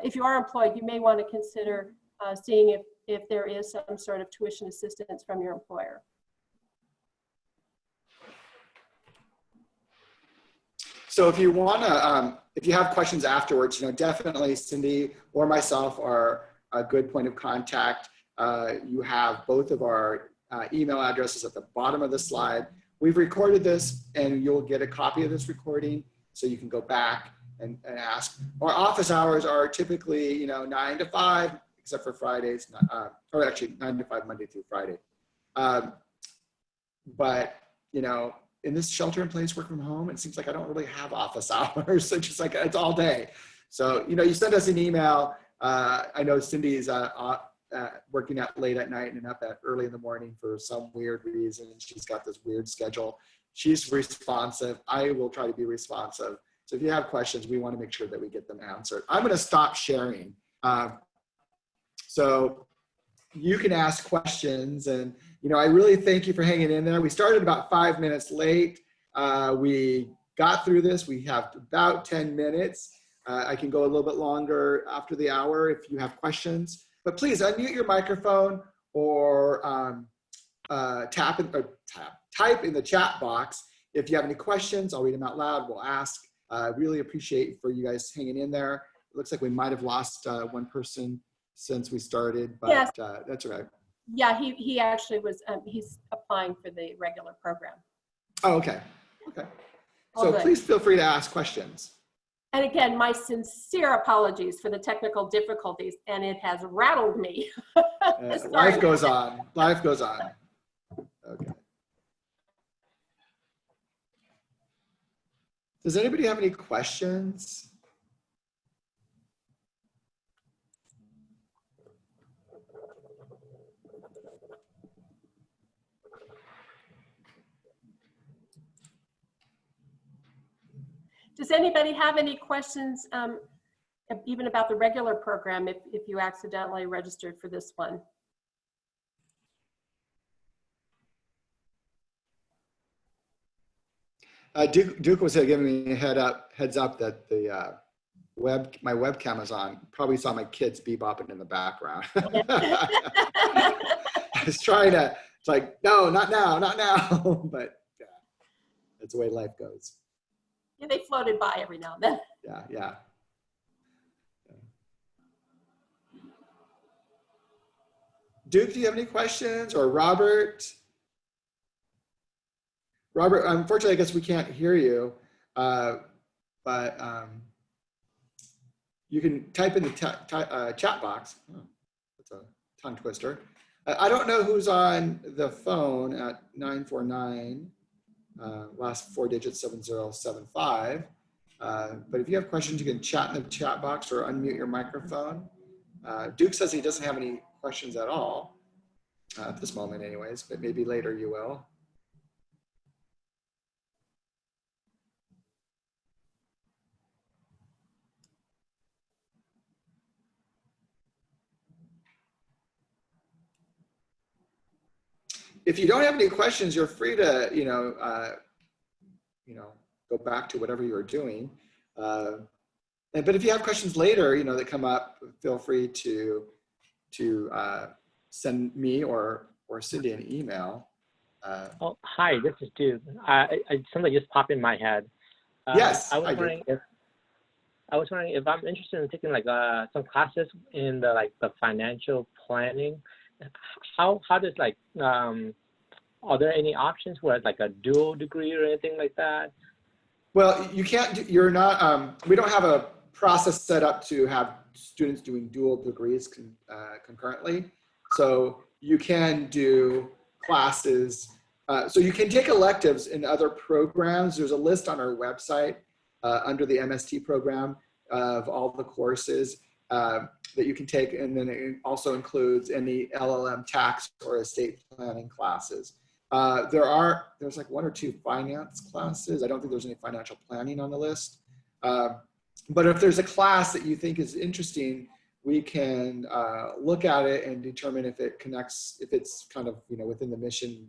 if you are employed, you may want to consider seeing if there is some sort of tuition assistance from your employer. So if you want to, if you have questions afterwards, definitely Cindy or myself are a good point of contact. You have both of our email addresses at the bottom of the slide. We've recorded this and you'll get a copy of this recording so you can go back and ask. Our office hours are typically, 9 to 5, except for Fridays, or actually 9 to 5 Monday through Friday. But, in this shelter in place, work from home, it seems like I don't really have office hours. So just like it's all day. So, you send us an email. I know Cindy's working out late at night and up at early in the morning for some weird reason. She's got this weird schedule. She's responsive. I will try to be responsive. So if you have questions, we want to make sure that we get them answered. I'm going to stop sharing. So you can ask questions, and I really thank you for hanging in there. We started about 5 minutes late. We got through this. We have about 10 minutes. I can go a little bit longer after the hour if you have questions. But please unmute your microphone or type in the chat box. If you have any questions, I'll read them out loud. We'll ask. Really appreciate for you guys hanging in there. It looks like we might have lost one person since we started, but yes. That's all right. Yeah, he actually was, he's applying for the regular program. Oh, okay. Okay. So please feel free to ask questions. And again, my sincere apologies for the technical difficulties, and it has rattled me. Life goes on. Life goes on. Okay. Does anybody have any questions? Does anybody have any questions, even about the regular program, if you accidentally registered for this one? Duke was giving me a heads up that the my webcam is on. Probably saw my kids bebopping in the background. I was trying to, it's like, no, not now, not now. But yeah, that's the way life goes. Yeah, they floated by every now and then. Yeah, yeah. Duke, do you have any questions? Or Robert? Robert, unfortunately, I guess we can't hear you, but you can type in the chat box. Oh, that's a tongue twister. I don't know who's on the phone at 949. Last 4 digits 7075. But if you have questions, you can chat in the chat box or unmute your microphone. Duke says he doesn't have any questions at all at this moment anyways, but maybe later you will. If you don't have any questions, you're free to, go back to whatever you were doing. But if you have questions later, that come up, feel free to send me or Cindy an email. Oh, hi, this is Duke. Something just popped in my head. Yes, I was wondering if I'm interested in taking some classes in the financial planning how does like, are there any options where it's like a dual degree or anything like that? Well, you can't, you're not, we don't have a process set up to have students doing dual degrees concurrently. So you can do classes. So you can take electives in other programs. There's a list on our website under the MST program of all the courses that you can take. And then it also includes any LLM tax or estate planning classes. There's like 1 or 2 finance classes. I don't think there's any financial planning on the list. But if there's a class that you think is interesting, we can look at it and determine if it connects, if it's kind of, within the mission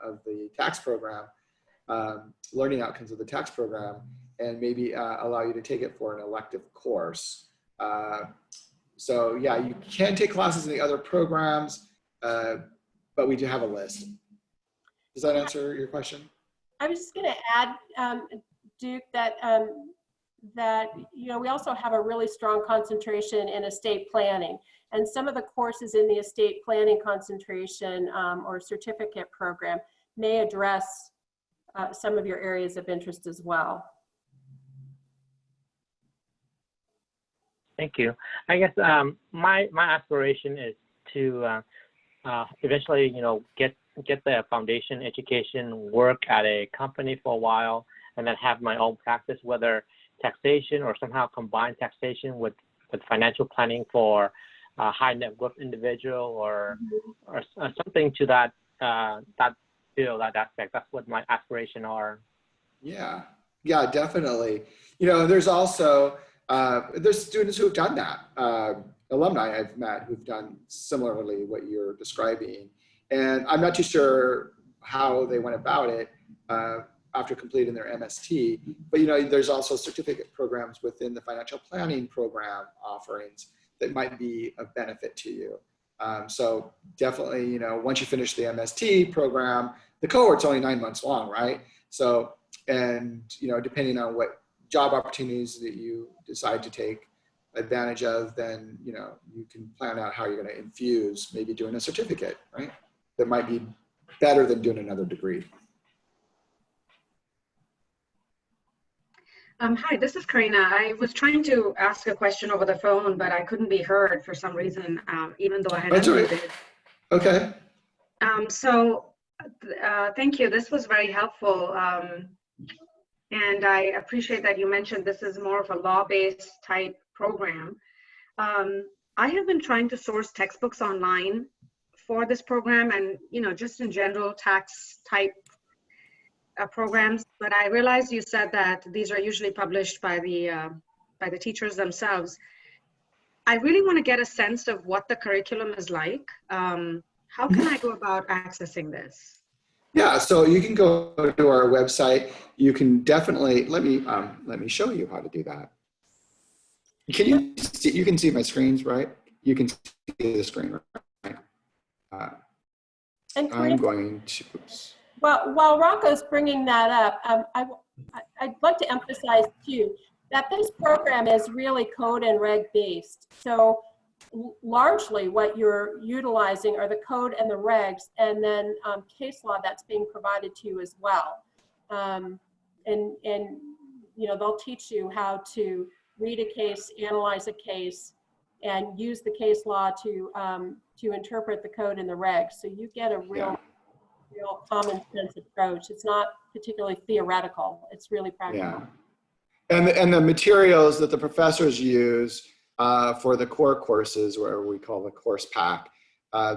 of the tax program, learning outcomes of the tax program, and maybe allow you to take it for an elective course. So yeah, you can take classes in the other programs, but we do have a list. Does that answer your question? I was just going to add, Duke, that we also have a really strong concentration in estate planning, and some of the courses in the estate planning concentration or certificate program may address some of your areas of interest as well. Thank you. I guess my aspiration is to eventually, get the foundation education, work at a company for a while, and then have my own practice, whether taxation or somehow combine taxation with financial planning for a high net worth individual or something to that field, that aspect. That's what my aspirations are. Yeah, definitely. There's also there's students who have done that. Alumni I've met who've done similarly what you're describing. And I'm not too sure how they went about it after completing their MST, but there's also certificate programs within the financial planning program offerings that might be of benefit to you. So definitely, once you finish the MST program, the cohort's only 9 months long, right? So, and depending on what job opportunities that you decide to take advantage of, then you can plan out how you're going to infuse, maybe doing a certificate, right? That might be better than doing another degree. Hi, this is Karina. I was trying to ask a question over the phone, but I couldn't be heard for some reason, even though I had unmuted. Right. Okay. Thank you. This was very helpful. And I appreciate that you mentioned this is more of a law-based type program. I have been trying to source textbooks online for this program and, just in general tax type programs, but I realized you said that these are usually published by the teachers themselves. I really want to get a sense of what the curriculum is like. How can I go about accessing this? Yeah, so you can go to our website. You can definitely, let me show you how to do that. Can you see, you can see my screens, right? You can see the screen, right? I'm going to, oops. Well, while Rocco's bringing that up, I'd like to emphasize too, that this program is really code and reg based. So largely what you're utilizing are the code and the regs, and then case law that's being provided to you as well. And they'll teach you how to read a case, analyze a case, and use the case law to interpret the code and the regs. So you get a real common sense approach. It's not particularly theoretical. It's really practical. Yeah. And the materials that the professors use for the core courses, where we call the course pack,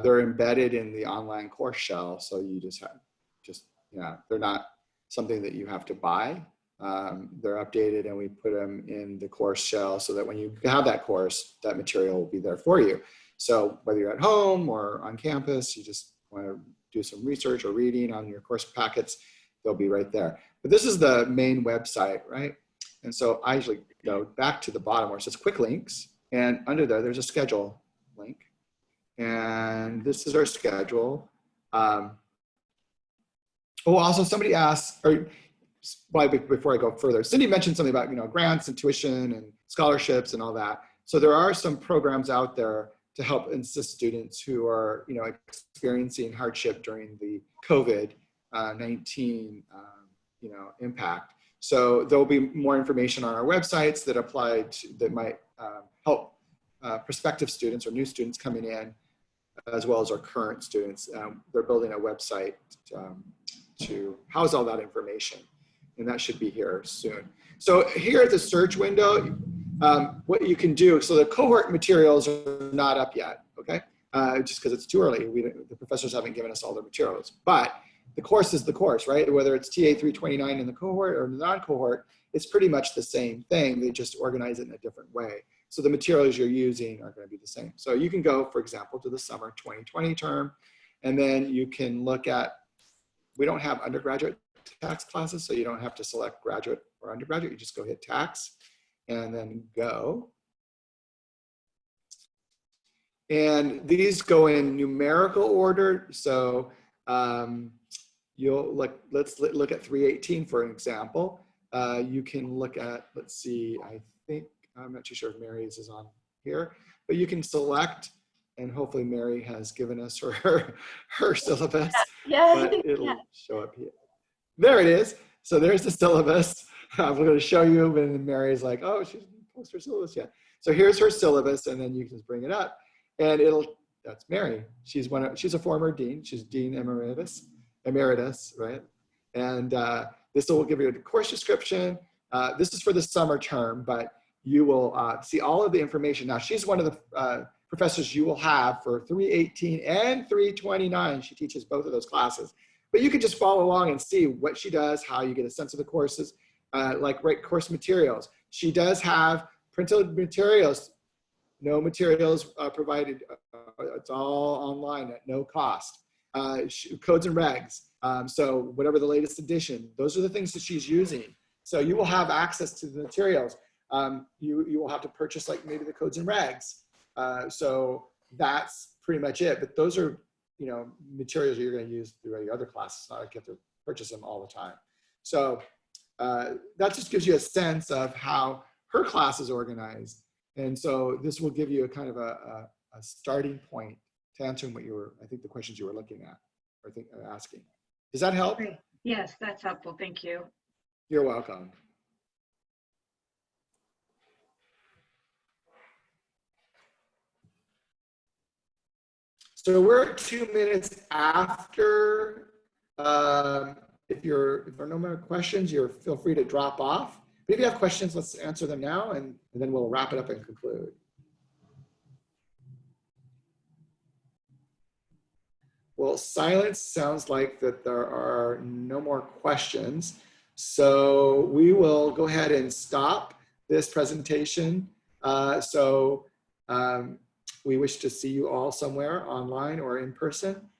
they're embedded in the online course shell. So you they're not something that you have to buy. They're updated and we put them in the course shell so that when you have that course, that material will be there for you. So whether you're at home or on campus, you just want to do some research or reading on your course packets, they'll be right there. But this is the main website, right? And so I usually go back to the bottom where it says quick links, and under there's a schedule link. And this is our schedule. Also somebody asked, before I go further, Cindy mentioned something about grants and tuition and scholarships and all that. So there are some programs out there to help assist students who are, experiencing hardship during the COVID-19, impact. So there'll be more information on our websites that might help prospective students or new students coming in, as well as our current students. They're building a website to house all that information, and that should be here soon. So here at the search window, what you can do, so the cohort materials are not up yet, okay? Just because it's too early. The professors haven't given us all the materials, but the course is the course, right? Whether it's TA 329 in the cohort or the non-cohort, it's pretty much the same thing. They just organize it in a different way. So the materials you're using are going to be the same. So you can go, for example, to the summer 2020 term, and then you can look at, we don't have undergraduate tax classes, so you don't have to select graduate or undergraduate. You just go hit tax and then go. And these go in numerical order. So let's look at 318 for an example. You can look at, let's see, I'm not too sure if Mary's is on here, but you can select, and hopefully Mary has given us her syllabus. Yeah. But it'll show up here. There it is. So there's the syllabus. I'm going to show you, and Mary's like, oh, she didn't post her syllabus yet. So here's her syllabus, and then you can just bring it up, and that's Mary. She's a former dean. She's Dean Emeritus, right? And this will give you a course description. This is for the summer term, but you will see all of the information. Now, she's one of the professors you will have for 318 and 329. She teaches both of those classes. But you can just follow along and see what she does, how you get a sense of the courses, like course materials. She does have printed materials, no materials provided. It's all online at no cost. Codes and regs. So whatever the latest edition, those are the things that she's using. So you will have access to the materials. You will have to purchase like maybe the codes and regs. So that's pretty much it. But those are, materials that you're going to use through your other classes. Not like you have to purchase them all the time. So that just gives you a sense of how her class is organized. And so this will give you a kind of a starting point to answering I think the questions you were looking at or asking. Does that help? Great. Yes, that's helpful. Thank you. You're welcome. So we're 2 minutes after. If there are no more questions, feel free to drop off. But if you have questions, let's answer them now, and then we'll wrap it up and conclude. Well, silence sounds like that there are no more questions. So we will go ahead and stop this presentation. We wish to see you all somewhere online or in person.